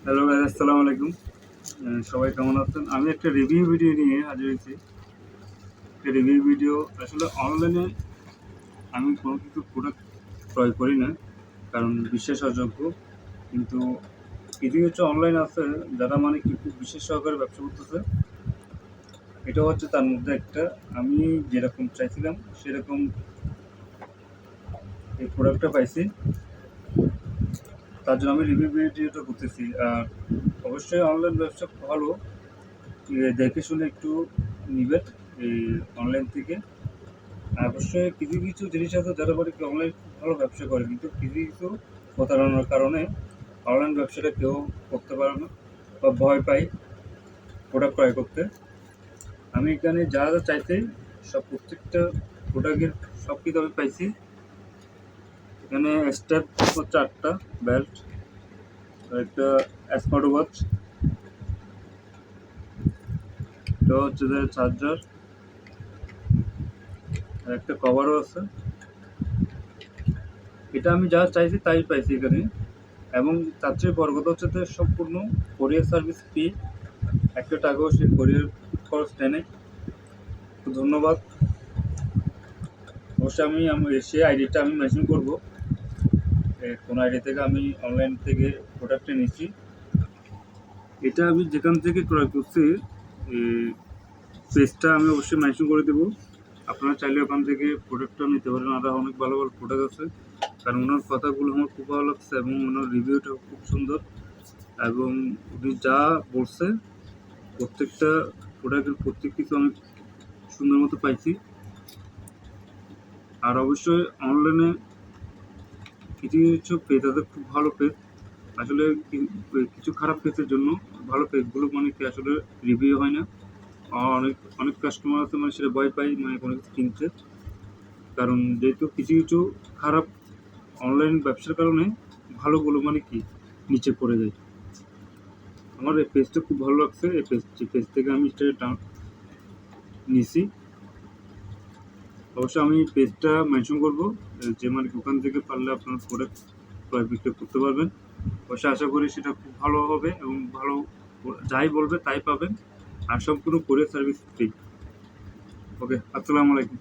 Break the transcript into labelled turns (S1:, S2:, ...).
S1: Hello guys, আসসালামু আলাইকুম। সবাই কেমন আছেন? আমি একটা রিভিউ ভিডিও নিয়ে হাজির হয়েছি। একটা রিভিউ ভিডিও আসলে অনলাইনে আমি কোনো কিছু প্রোডাক্ট ক্রয় করি না, কারণ বিশ্বাস অযোগ্য। কিন্তু কিছু কিছু অনলাইন আছে যারা মানে কি খুব বিশ্বাস সহকারে ব্যবসা করতেছে। এটা হচ্ছে তার মধ্যে একটা। আমি যেরকম চাইছিলাম সেরকম এই প্রোডাক্টটা পাইছি, তার জন্য আমি রিভিউ ভিডিওটা করতেছি। আর অবশ্যই অনলাইন ব্যবসা ভালো, দেখে শুনে একটু নিবেন এই অনলাইন থেকে। অবশ্যই কিছু কিছু জিনিস আছে যারা বলে কি অনলাইন ভালো ব্যবসা করে, কিন্তু কিছু কিছু প্রতারণার কারণে অনলাইন ব্যবসাটা কেউ করতে পারে না বা ভয় পায় প্রোডাক্ট ক্রয় করতে। আমি এখানে যা যা চাইছি সব প্রত্যেকটা প্রোডাক্টের সব কিছু আমি পাইছি। এখানে স্টেপ হচ্ছে 8টা বেল্ট, একটা স্মার্ট ওয়াচ, এটা হচ্ছে যে চার্জার, আর একটা কভারও আছে। এটা আমি যা চাইছি তাই পাইছি এখানে। এবং তার চেয়ে বড় কথা হচ্ছে যে সম্পূর্ণ কোরিয়ার সার্ভিস ফ্রি, একটা টাকাও সে কোরিয়ার খরচ নেয় নাই। তো ধন্যবাদ। অবশ্যই আমি সেই আইডিটা আমি মেনশন করবো, কোন আইডি থেকে আমি অনলাইন থেকে প্রোডাক্টটা নিচ্ছি। এটা আমি যেখান থেকে ক্রয় করছি পেজটা আমি অবশ্যই মেনশন করে দেবো। আপনারা চাইলে ওখান থেকে প্রোডাক্টটা নিতে পারেন। আরও অনেক ভালো ভালো প্রোডাক্ট আছে, কারণ ওনার কথাগুলো আমার খুব ভালো লাগছে এবং ওনার রিভিউটাও খুব সুন্দর। এবং উনি যা বলছে প্রত্যেকটা প্রোডাক্টের প্রত্যেক কিছু আমি সুন্দর মতো পাইছি। আর অবশ্যই অনলাইনে কিছু কিছু পেজ আছে খুব ভালো পেজ, আসলে কিছু খারাপ পেজের জন্য ভালো পেজগুলো মানে কি আসলে রিভিউ হয় না। অনেক অনেক কাস্টমার আছে মানে সেটা ভয় পাই মানে কোনো কিছু কিনতে, কারণ যেহেতু কিছু কিছু খারাপ অনলাইন ব্যবসার কারণে ভালোগুলো মানে কি নিচে পড়ে যায়। আমার এই পেজটা খুব ভালো লাগছে, এই পেজ থেকে আমি সেটা নিছি। অবশ্যই আমি পেজটা মেনশন করবো, যে মানে দোকান থেকে পারলে আপনার প্রোডাক্ট ক্রয় বিক্রয় করতে পারবেন। অবশ্যই আশা করি সেটা খুব ভালো হবে এবং ভালো যাই বলবে তাই পাবেন। আর সম্পূর্ণ কোরিয়ার সার্ভিস ফ্রি। ওকে, আসসালামু আলাইকুম।